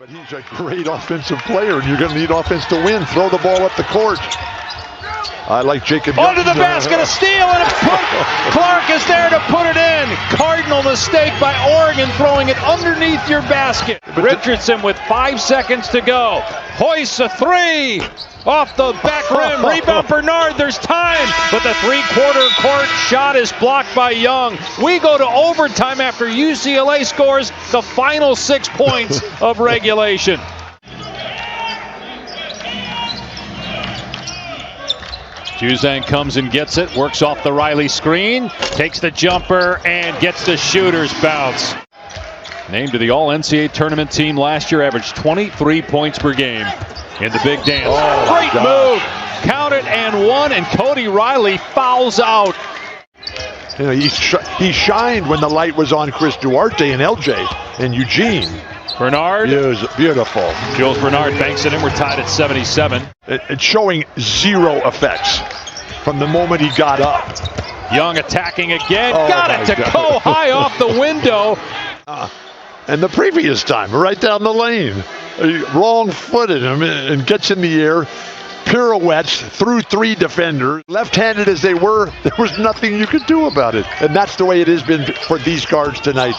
But he's a great offensive player, and you're going to need offense to win. Throw the ball up the court. I like Jacob. Under the basket, a steal, and Clark is there to put it in. Cardinal mistake by Oregon, throwing it underneath your basket. Richardson with 5 seconds to go. Hoists a three. Off the back rim, rebound Bernard, there's time, but the three-quarter court shot is blocked by Young. We go to overtime after UCLA scores the final 6 points of regulation. Juzang comes and gets it, works off the Riley screen, takes the jumper, and gets the shooter's bounce. Named to the All-NCAA tournament team last year, averaged 23 points per game in the big dance. Oh, great move! Count it and one, and Cody Riley fouls out. You know, he shined when the light was on Chris Duarte and LJ and Eugene. Bernard. It was beautiful. Jules Bernard banks it in. We're tied at 77. It's showing zero effects from the moment he got up. Young attacking again. Got it to go high off the window. And the previous time, right down the lane. Wrong-footed him and gets in the air. Pirouettes through three defenders. Left-handed as they were, there was nothing you could do about it. And that's the way it has been for these guards tonight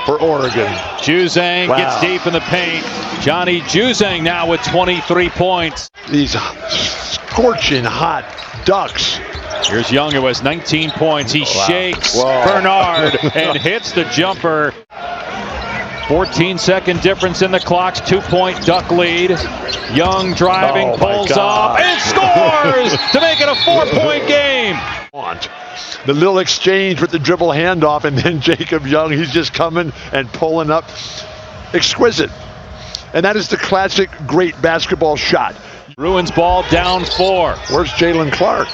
for Oregon. Juzang gets deep in the paint. Johnny Juzang now with 23 points. These scorching hot Ducks. Here's Young, who has 19 points. He shakes Bernard and hits the jumper. 14-second difference in the clocks. 2-point Duck lead. Young driving, pulls up, and scores to make it a 4-point game. The little exchange with the dribble handoff, and then Jacob Young, he's just coming and pulling up. Exquisite. And that is the classic great basketball shot. Bruins ball down 4. Where's Jalen Clark?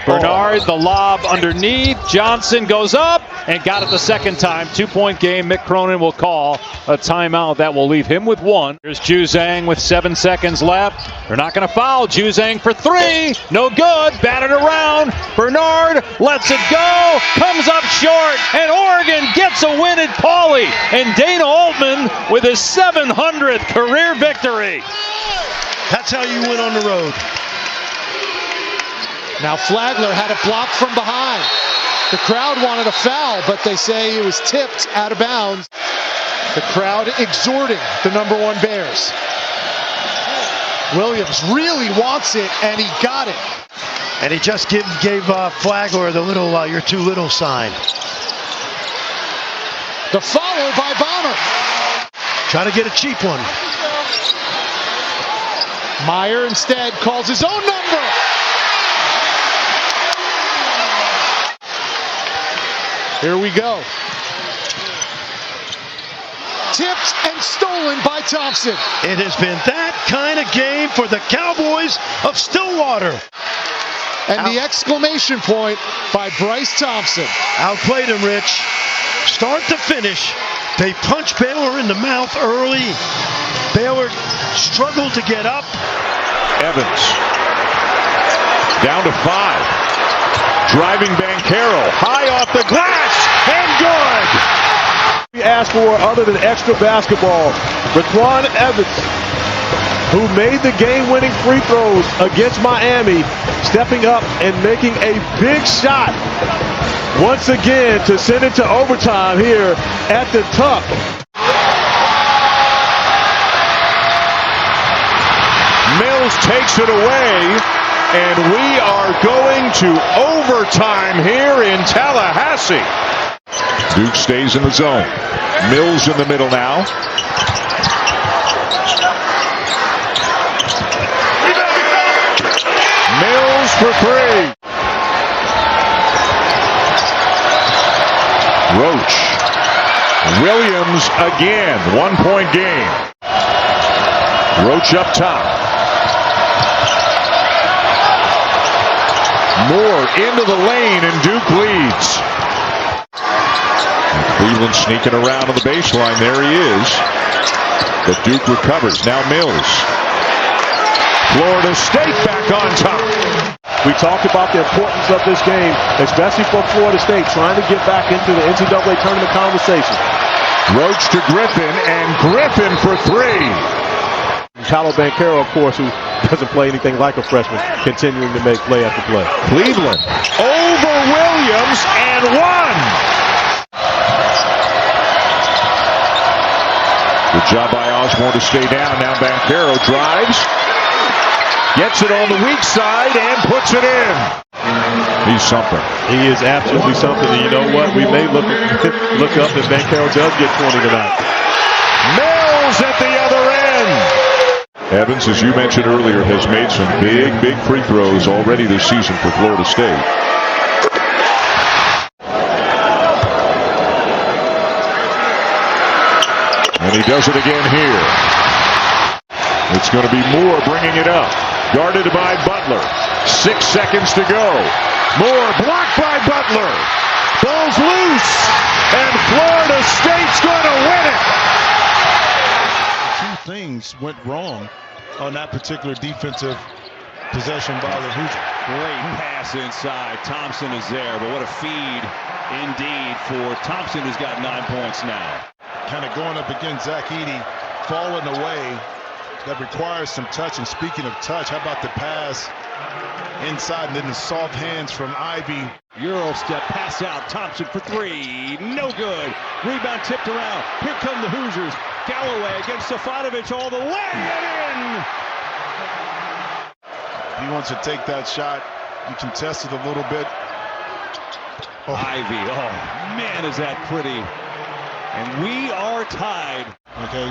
Bernard, the lob underneath. Johnson goes up and got it the second time. 2-point game. Mick Cronin will call a timeout. That will leave him with 1. Here's Juzang with 7 seconds left. They're not going to foul. Juzang for 3. No good. Batted around. Bernard lets it go. Comes up short. And Oregon gets a win at Pauley. And Dana Altman with his 700th career victory. That's how you win on the road. Now Flagler had it blocked from behind. The crowd wanted a foul, but they say it was tipped out of bounds. The crowd exhorting the #1 Bears. Williams really wants it, and he got it. And he just gave Flagler the little "you're too little" sign. The follow by Bomber. Trying to get a cheap one. Meyer instead calls his own number. Here we go. Tipped and stolen by Thompson. It has been that kind of game for the Cowboys of Stillwater. And the exclamation point by Bryce Thompson. Outplayed him, Rich. Start to finish, they punched Baylor in the mouth early. Baylor struggled to get up. Evans down to 5. Driving Banchero, high off the glass, and good! We asked for other than extra basketball. Raquan Evans, who made the game-winning free throws against Miami, stepping up and making a big shot once again to send it to overtime here at the Tuck. Mills takes it away. And we are going to overtime here in Tallahassee. Duke stays in the zone. Mills in the middle now. Mills for 3. Roach. Williams again. 1-point game. Roach up top. Moore into the lane, and Duke leads. Cleveland sneaking around on the baseline. There he is. But Duke recovers. Now Mills. Florida State back on top. We talked about the importance of this game, especially for Florida State, trying to get back into the NCAA tournament conversation. Roach to Griffin, and Griffin for three. Paolo Banchero, of course, who doesn't play anything like a freshman, continuing to make play after play. Cleveland over Williams and one. Good job by Osborne to stay down. Now Banchero drives, gets it on the weak side, and puts it in. He's something. He is absolutely something. And you know what? We may look up if Banchero does get 20 tonight. Mills at the other end. Evans, as you mentioned earlier, has made some big free throws already this season for Florida State. And he does it again here. It's going to be Moore bringing it up. Guarded by Butler. 6 seconds to go. Moore blocked by Butler. Ball's loose. And Florida State's going to win it. Two things went wrong on that particular defensive possession by the Hoosiers. Great pass inside. Thompson is there, but what a feed indeed for Thompson, who's got 9 points now. Kind of going up against Zach Edey, falling away. That requires some touch. And speaking of touch, how about the pass inside and then the soft hands from Ivy. Euro step, pass out. Thompson for three. No good. Rebound tipped around. Here come the Hoosiers. Galloway against Stefanovic all the way and in. He wants to take that shot. You contest it a little bit. Oh. Ivy. Oh, man, is that pretty. And we are tied. Okay,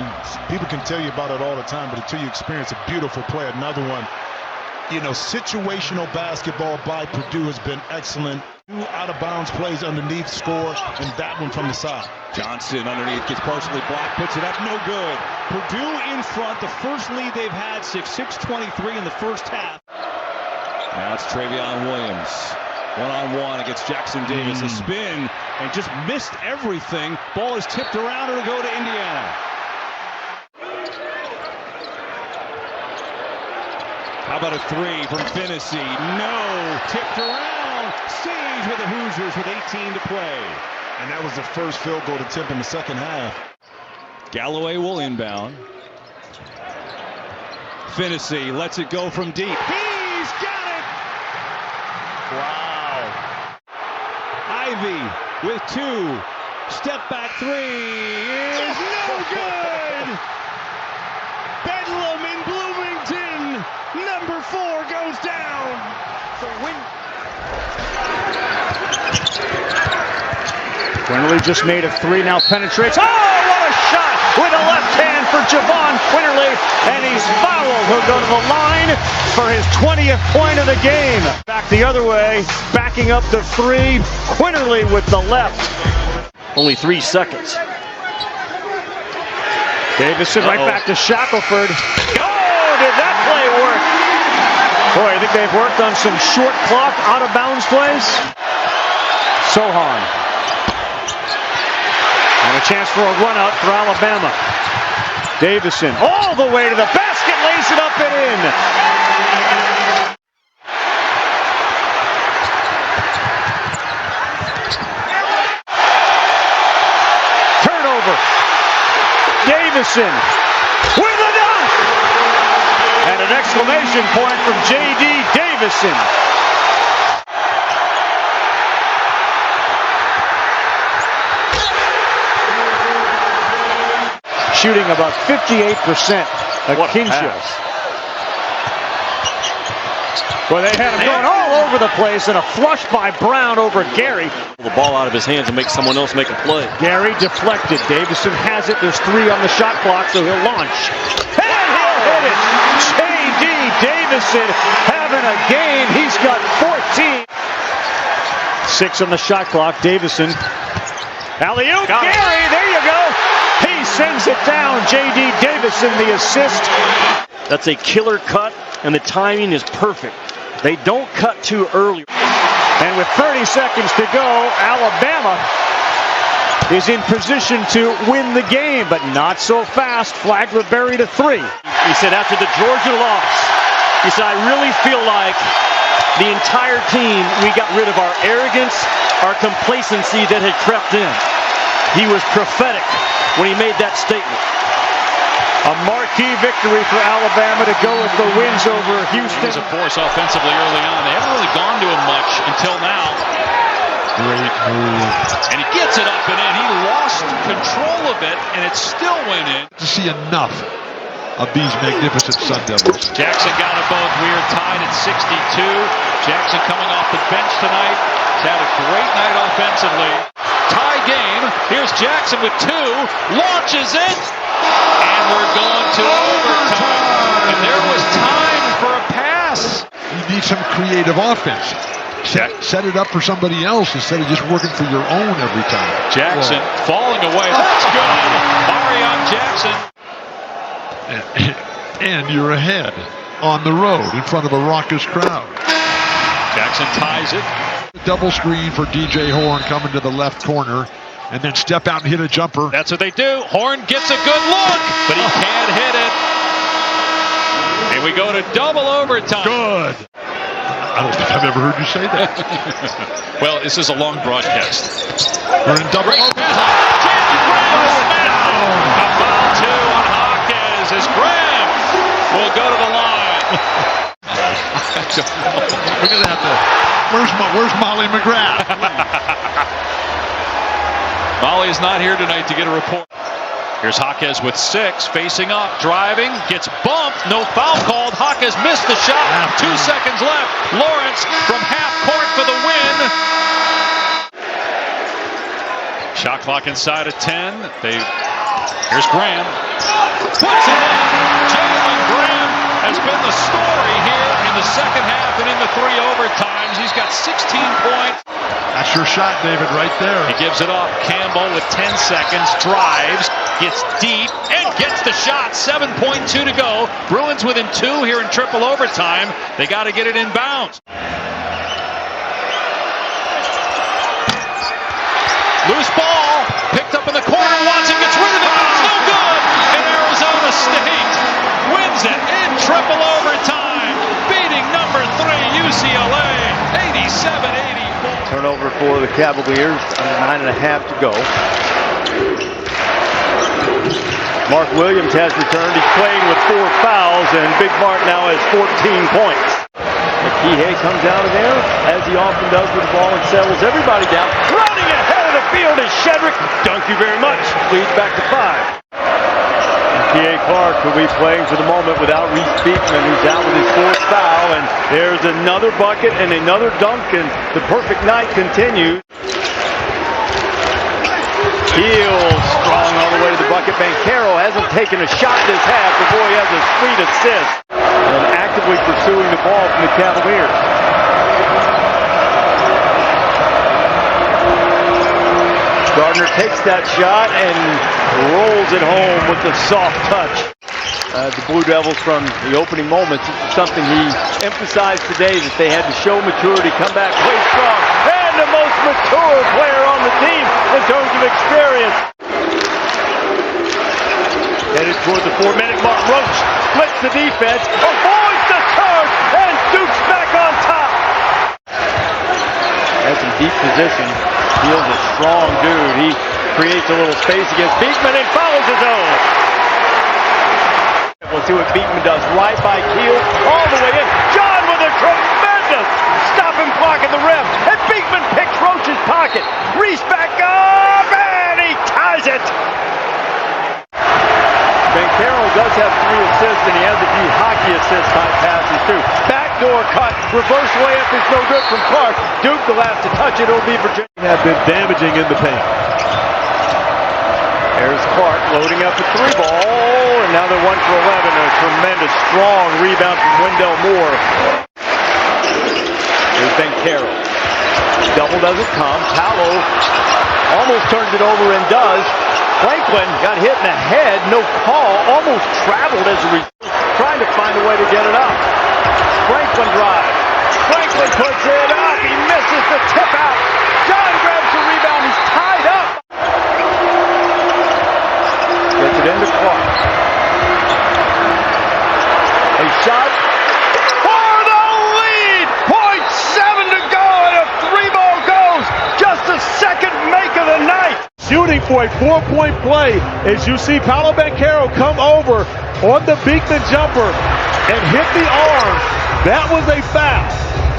people can tell you about it all the time, but until you experience a beautiful play, another one. You know, situational basketball by Purdue has been excellent. 2 out-of-bounds plays underneath score, and that one from the side. Johnson underneath, gets partially blocked, puts it up, no good. Purdue in front, the first lead they've had, 6-23 in the first half. Now it's Travion Williams. One-on-one against Jackson Davis. A spin and just missed everything. Ball is tipped around. It'll go to Indiana. How about a three from Finney? No. Tipped around. Sage with the Hoosiers with 18 to play. And that was the first field goal attempt in the second half. Galloway will inbound. Finney lets it go from deep. He's got it! Wow. Ivy with 2. Step back three is no good! Bedlam in Bloomington. Number 4 goes down. So Quinterly just made a 3, now penetrates. Oh, what a shot with a left hand for Javon Quinterly, and he's fouled. He'll go to the line for his 20th point of the game. Back the other way, backing up the 3, Quinterly with the left. Only 3 seconds. Davison right back to Shackelford. Oh, did that play work? Boy, I think they've worked on some short clock, out of bounds plays. Sohan. And a chance for a run out for Alabama. Davison all the way to the basket, lays it up and in. Turnover. Davison with a dunk. And an exclamation point from J.D. Davison. Shooting about 58% at Kinship. Well, they had him going all over the place, and a flush by Brown over Gary. The ball out of his hands and make someone else make a play. Gary deflected. Davison has it. There's 3 on the shot clock, so he'll launch. And he'll hit it. J.D. Davison having a game. He's got 14. 6 on the shot clock. Davison. Alley-oop. Gary, there you go. He sends it down. J.D. Davison, the assist. That's a killer cut, and the timing is perfect. They don't cut too early. And with 30 seconds to go, Alabama is in position to win the game, but not so fast. Flagler buried a 3. He said after the Georgia loss, he said, I really feel like the entire team, we got rid of our arrogance, our complacency that had crept in. He was prophetic when he made that statement. A marquee victory for Alabama to go with the wins over Houston. He's a force offensively early on. They haven't really gone to him much until now. Great move. And he gets it up and in. He lost control of it, and it still went in. To see enough of these magnificent Sun Devils. Jackson got it both. We are tied at 62. Jackson coming off the bench tonight. He's had a great night offensively. Tie game. Here's Jackson with 2. Launches it. And we're going to overtime. And there was time for a pass. You need some creative offense. Set it up for somebody else instead of just working for your own every time. Jackson falling away. That's good. Marion Jackson. And you're ahead on the road in front of a raucous crowd. Jackson ties it. Double screen for DJ Horn coming to the left corner. And then step out and hit a jumper. That's what they do. Horn gets a good look, but he can't hit it. And we go to double overtime. Good. I don't think I've ever heard you say that. Well, this is a long broadcast. We're in double overtime. A foul 2 on Hawkins as Graham will go to the line. We're going to have to. Where's Molly McGrath? Molly is not here tonight to get a report. Here's Hawkes with 6, facing up, driving, gets bumped, no foul called. Hawkes missed the shot, 2 seconds left. Lawrence from half court for the win. Shot clock inside of 10. Here's Graham. Puts it in. Jalen Graham has been the story here in the second half and in the 3 overtimes. He's got 16 points. That's your shot, David, right there. He gives it up. Campbell with 10 seconds, drives, gets deep, and gets the shot. 7.2 to go. Bruins within 2 here in triple overtime. They got to get it in bounds. Loose ball, picked up in the corner. Watson gets rid of it, but it's no good. And Arizona State wins it in triple overtime, beating number 3 UCLA, 87-84. Turnover for the Cavaliers, under 9.5 to go. Mark Williams has returned. He's playing with 4 fouls, and Big Mark now has 14 points. Kihei comes out of there, as he often does with the ball, and settles everybody down. Running ahead of the field is Shedrick. Thank you very much. Leads back to 5. Kihei Clark will be playing for the moment without Reese Beekman, who's out with his 4th foul, and there's another bucket and another dunk, and the perfect night continues. Heels strong all the way to the bucket. Banchero hasn't taken a shot this half, but boy, he has a sweet assist, and actively pursuing the ball from the Cavaliers. Gardner takes that shot and rolls it home with a soft touch. The Blue Devils from the opening moments, this is something he emphasized today, that they had to show maturity, come back, play strong, and the most mature player on the team in terms of experience. Headed toward the 4-minute mark. Roach splits the defense, avoids the charge, and Duke's back on top. Has some deep position. Feels a strong dude. He creates a little space against Beekman and follows his own. We'll see what Beekman does. Right by Keel, all the way in. John with a tremendous stop and block at the rim. And Beekman picks Roach's pocket. Reese back up, and he ties it. Banchero does have 3 assists, and he has a few hockey assist type passes too. Backdoor cut, reverse layup is no good from Clark. Duke will have to touch it. It'll be Virginia. Have been damaging in the paint. There's Clark loading up a 3 ball, and now they're 1 for 11. A tremendous strong rebound from Wendell Moore. Here's Banchero. Double doesn't come. Paolo almost turns it over and does. Franklin got hit in the head, no call, almost traveled as a result, trying to find a way to get it up. Franklin drives. Franklin puts it up. He misses the tip out. John grabs the rebound. He's tied up. Gets it into Clark. A shot for the lead. 0.7 to go, and a 3 ball goes. Just the second make of the night. shooting for a 4-point play as you see Paolo Banchero come over on the Beekman jumper and hit the arm. That was a foul.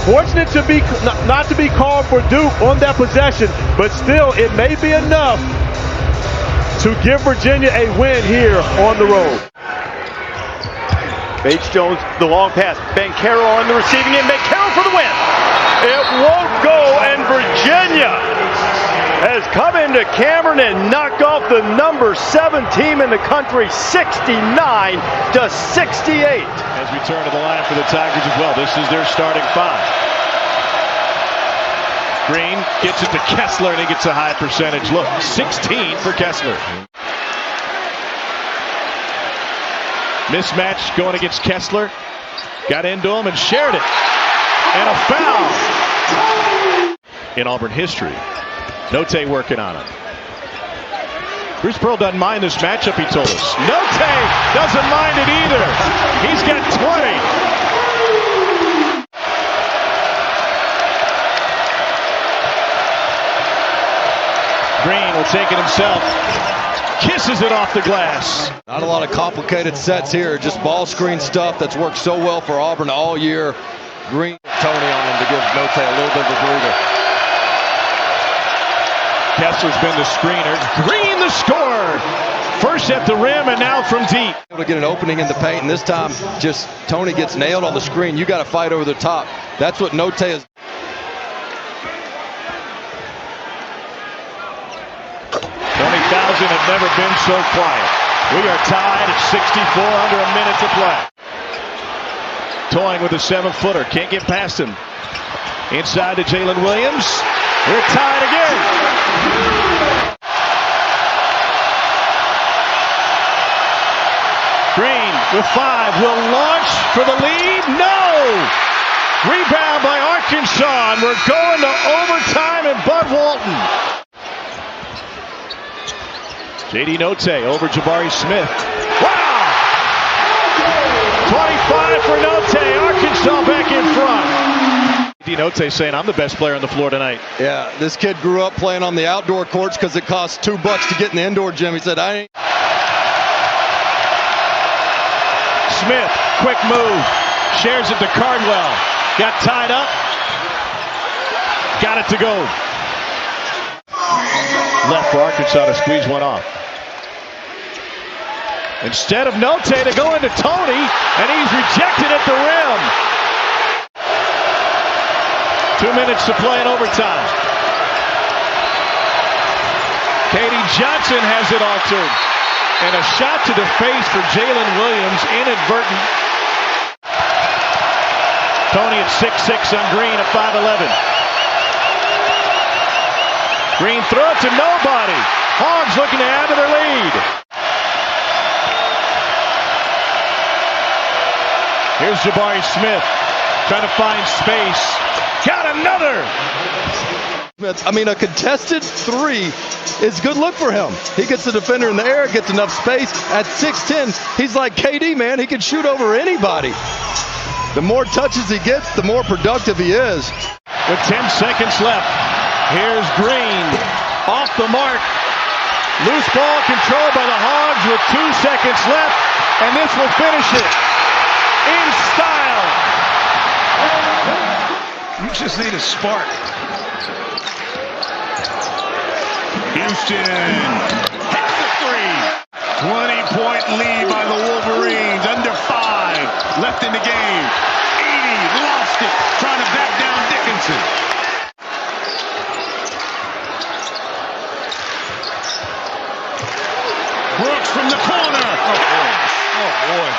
Fortunate to be not to be called for Duke on that possession, but still it may be enough to give Virginia a win here on the road. Bates-Jones, the long pass. Banchero on the receiving end. Banchero for the win. It won't go, and Virginia has come into Cameron and knocked off the number 7 team in the country, 69-68. As we turn to the line for the Tigers as well. This is their starting 5. Green gets it to Kessler, and he gets a high percentage look. 16 for Kessler. Mismatch going against Kessler. Got into him and shared it. And a foul in Auburn history. Note working on it. Bruce Pearl doesn't mind this matchup, he told us. Note doesn't mind it either. He's got 20. Green will take it himself. Kisses it off the glass. Not a lot of complicated sets here, just ball screen stuff that's worked so well for Auburn all year. Green, Tony on him to give Note a little bit of a breather. Kessler's been the screener. Green the score. First at the rim and now from deep. Able to get an opening in the paint, and this time just Tony gets nailed on the screen. You got to fight over the top. That's what Note is. 20,000 have never been so quiet. We are tied at 64 under a minute to play. Toying with a 7-footer. Can't get past him. Inside to Jalen Williams. We're tied again. Green with 5. Will launch for the lead. No! Rebound by Arkansas. And we're going to overtime and Bud Walton. J.D. Note over Jabari Smith. Wow! 25 for Note. Arkansas back in front. J.D. Note saying, I'm the best player on the floor tonight. Yeah, this kid grew up playing on the outdoor courts because it costs $2 to get in the indoor gym. He said, I ain't. Smith, quick move. Shares it to Cardwell. Got tied up. Got it to go. Left for Arkansas to squeeze one off. Instead of Note to go into Tony, and he's rejected at the rim. 2 minutes to play in overtime. Katie Johnson has it altered. And a shot to the face for Jalen Williams, inadvertent. Tony at 6'6" on Green at 5'11". Green throw it to nobody. Hogs looking to add to their lead. Here's Jabari Smith trying to find space. Got another. I mean, a contested 3 is good look for him. He gets the defender in the air, gets enough space. At 6'10", he's like KD, man. He can shoot over anybody. The more touches he gets, the more productive he is. With 10 seconds left, here's Green off the mark. Loose ball controlled by the Hogs with 2 seconds left, and this will finish it in style. You just need a spark. Houston hits the 3. 20-point lead by the Wolverines. Under 5 left in the game. 80 lost it, trying to back down Dickinson. Brooks from the corner. Oh boy.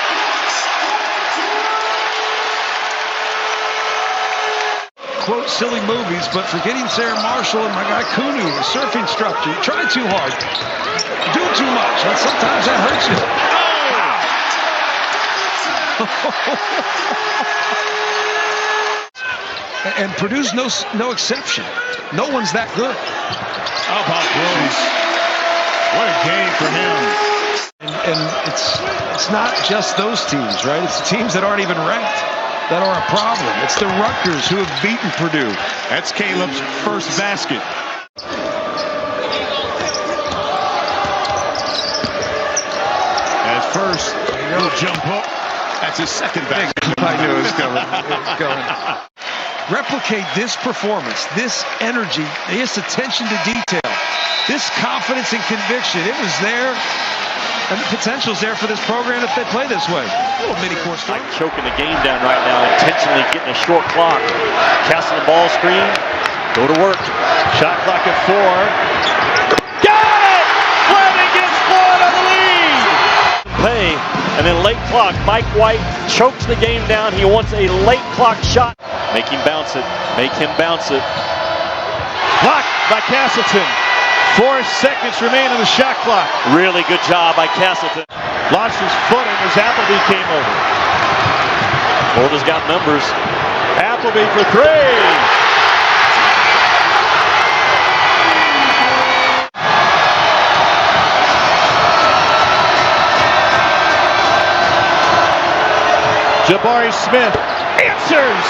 Quote silly movies, but forgetting Sarah Marshall and my guy Kunu, the surf instructor. You try too hard, do too much, and sometimes that hurts you. Oh! And Purdue's no exception. No one's that good. How about Rose? What a game for him. And it's not just those teams, right? It's the teams that aren't even ranked that are a problem. It's the Rutgers who have beaten Purdue. That's Caleb's first basket. Williams. Little jump hook. That's his second back. I knew it was coming. Replicate this performance, this energy, this attention to detail, this confidence and conviction. It was there, and the potential's there for this program if they play this way. A little mini course. Like choking the game down right now, intentionally getting a short clock. Casting the ball screen, go to work. Shot clock at 4. Got it! Fleming gets Florida the lead! Pay, and then late clock. Mike White chokes the game down. He wants a late clock shot. Make him bounce it. Make him bounce it. Blocked by Castleton. 4 seconds remain on the shot clock. Really good job by Castleton. Lost his footing as Appleby came over. Florida's got numbers. Appleby for 3. Jabari Smith answers.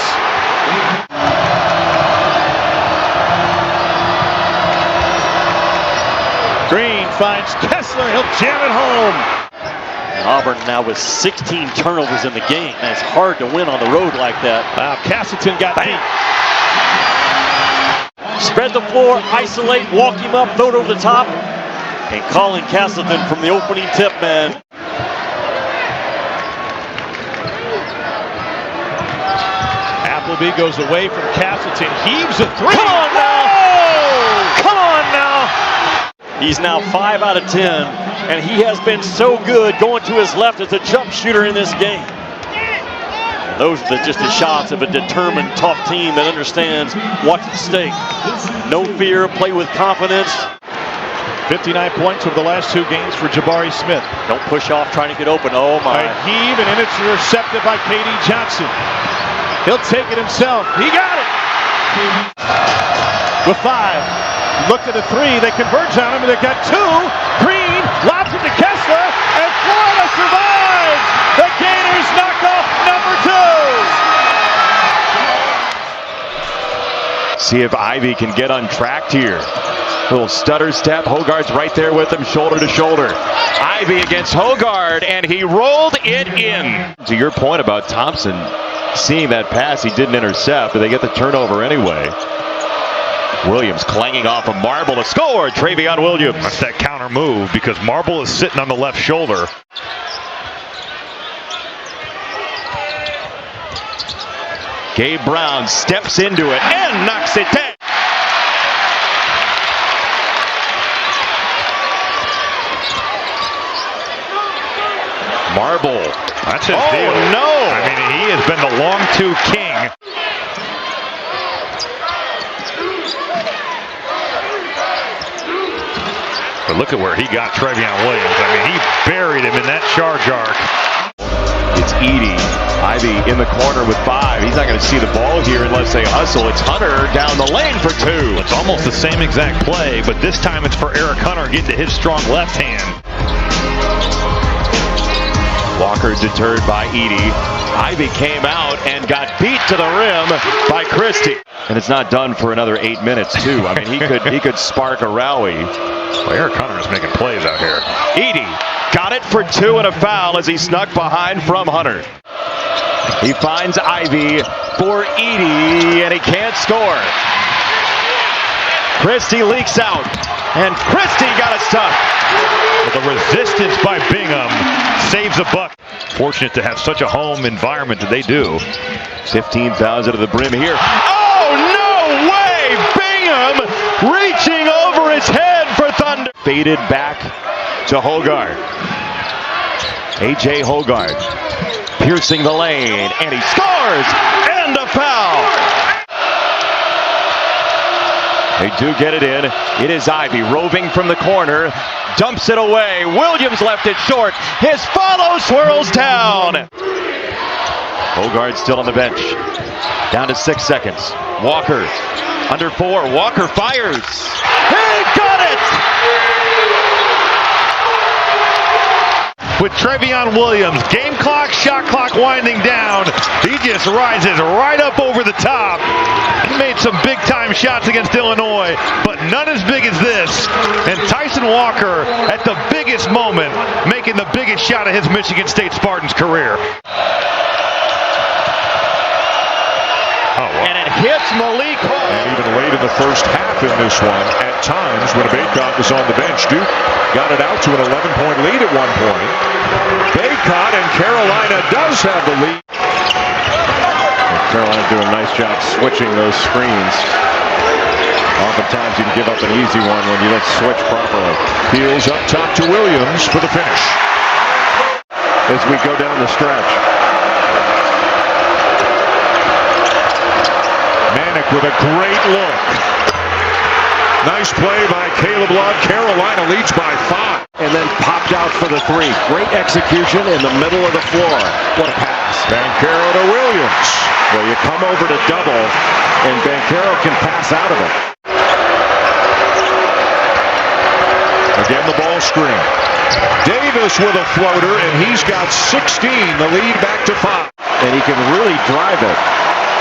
Green finds Kessler. He'll jam it home. And Auburn now with 16 turnovers in the game. And it's hard to win on the road like that. Wow, Castleton got beat. Spread the floor, isolate, walk him up, throw it over the top. And calling Castleton from the opening tip man. Appleby goes away from Castleton, heaves a 3. Come on now! Come on now! He's now 5 out of 10, and he has been so good going to his left as a jump shooter in this game. And those are just the shots of a determined, tough team that understands what's at stake. No fear, play with confidence. 59 points over the last 2 games for Jabari Smith. Don't push off trying to get open. Oh my. A heave, and it's intercepted by K.D. Johnson. He'll take it himself. He got it! With 5. Looked at a 3. They converge on him, and they've got 2. Green lobs it to Kessler, and Florida survives! The Gators knock off number 2! See if Ivy can get untracked here. Little stutter step. Hogarth's right there with him, shoulder to shoulder. Ivy against Hogarth, and he rolled it in. To your point about Thompson seeing that pass, he didn't intercept, but they get the turnover anyway. Williams clanging off a Marble to score. Travion Williams. That's that counter move because Marble is sitting on the left shoulder. Gabe Brown steps into it and knocks it down. Marble. That's his deal. No! I mean, he has been the long 2 king. But look at where he got Travion Williams. I mean, he buried him in that charge arc. It's Edey. Ivy in the corner with 5. He's not going to see the ball here unless they hustle. It's Hunter down the lane for 2. It's almost the same exact play, but this time it's for Eric Hunter getting to his strong left hand. Walker deterred by Edey. Ivy came out and got beat to the rim by Christie. And it's not done for another 8 minutes, too. I mean, he could spark a rally. Well, Eric Hunter is making plays out here. Edey got it for 2 and a foul as he snuck behind from Hunter. He finds Ivy for Edey, and he can't score. Christie leaks out, and Christie got it stuck. The resistance by Bingham saves a buck. Fortunate to have such a home environment that they do. 15,000 to the brim here. Oh, no way! Bingham reaching over his head for Thunder. Faded back to Hogarth. A.J. Hogarth piercing the lane, and he scores! And a foul! They do get it in. It is Ivy roving from the corner. Dumps it away. Williams left it short. His follow swirls down. Hogarth still on the bench. Down to 6 seconds. Walker under 4. Walker fires. He got it! With Travion Williams, game clock, shot clock winding down, he just rises right up over the top. He made some big-time shots against Illinois, but none as big as this. And Tyson Walker, at the biggest moment, makes taking the biggest shot of his Michigan State Spartans career. And it hits Malik Hall. And even late in the first half in this one, at times when Bacot was on the bench, Duke got it out to an 11-point lead at one point. Bacot, and Carolina does have the lead. Carolina doing a nice job switching those screens. Oftentimes you can give up an easy one when you don't switch properly. Peels up top to Williams for the finish. As we go down the stretch. Manek with a great look. Nice play by Caleb Love. Carolina leads by 5. And then popped out for the 3. Great execution in the middle of the floor. What a pass. Banchero to Williams. Well, you come over to double, and Banchero can pass out of it. Again, the ball screen. Davis with a floater, and he's got 16. The lead back to 5. And he can really drive it.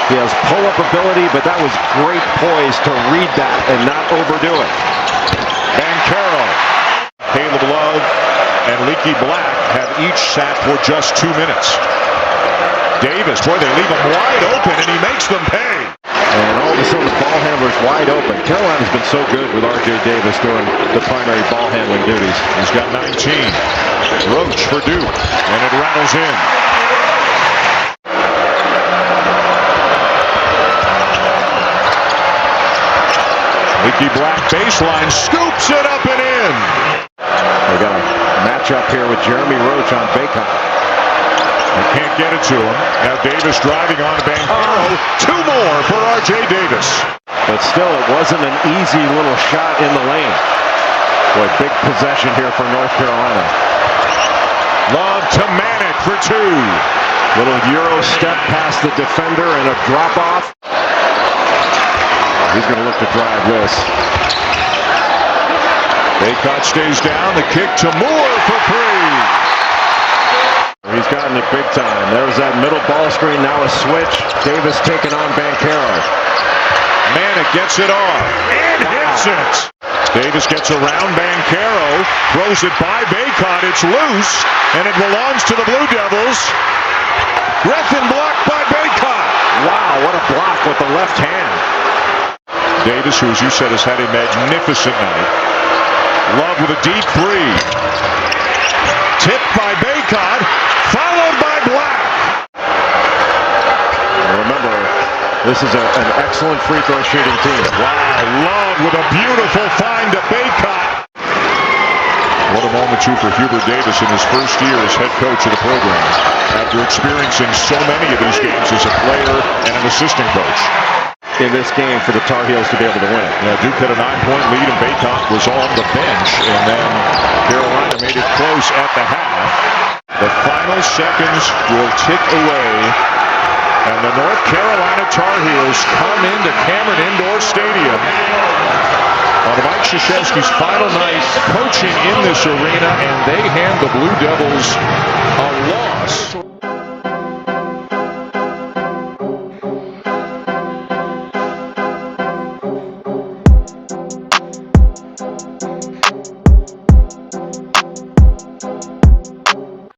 He has pull-up ability, but that was great poise to read that and not overdo it. Banchero, Caleb Love, and Leaky Black have each sat for just 2 minutes. Davis, boy, they leave him wide open, and he makes them pay. And all of a sudden, the ball handler's wide open. Carolina's been so good with R.J. Davis doing the primary ball handling duties. He's got 19. Roach for Duke, and it rattles in. Leaky Black baseline, scoops it up and in. They got a matchup here with Jeremy Roach on Bacot. They can't get it to him. Now Davis driving on Banchero. 2 more for R.J. Davis. But still, it wasn't an easy little shot in the lane. Boy, big possession here for North Carolina. Love to Manek for 2. Little Euro step past the defender and a drop off. He's going to look to drive this. Bacot stays down. The kick to Moore for 3. He's gotten it big time. There's that middle ball screen. Now a switch. Davis taking on Banchero. Manek gets it off and hits it. Davis gets around Banchero, throws it by Bacot. It's loose, and it belongs to the Blue Devils. Griffin blocked by Bacot. Wow, what a block with the left hand. Davis, who, as you said, has had a magnificent night. Love with a deep 3. Tipped by Bacot, followed by Black. Remember, this is an excellent free throw shooting team. Wow, Love with a beautiful find to Bacot. What a moment, too, for Hubert Davis in his first year as head coach of the program, after experiencing so many of these games as a player and an assistant coach. In this game for the Tar Heels to be able to win it. Yeah, Duke had a 9-point lead and Bacot was on the bench, and then Carolina made it close at the half. The final seconds will tick away, and the North Carolina Tar Heels come into Cameron Indoor Stadium on Mike Krzyzewski's final night coaching in this arena, and they hand the Blue Devils a loss.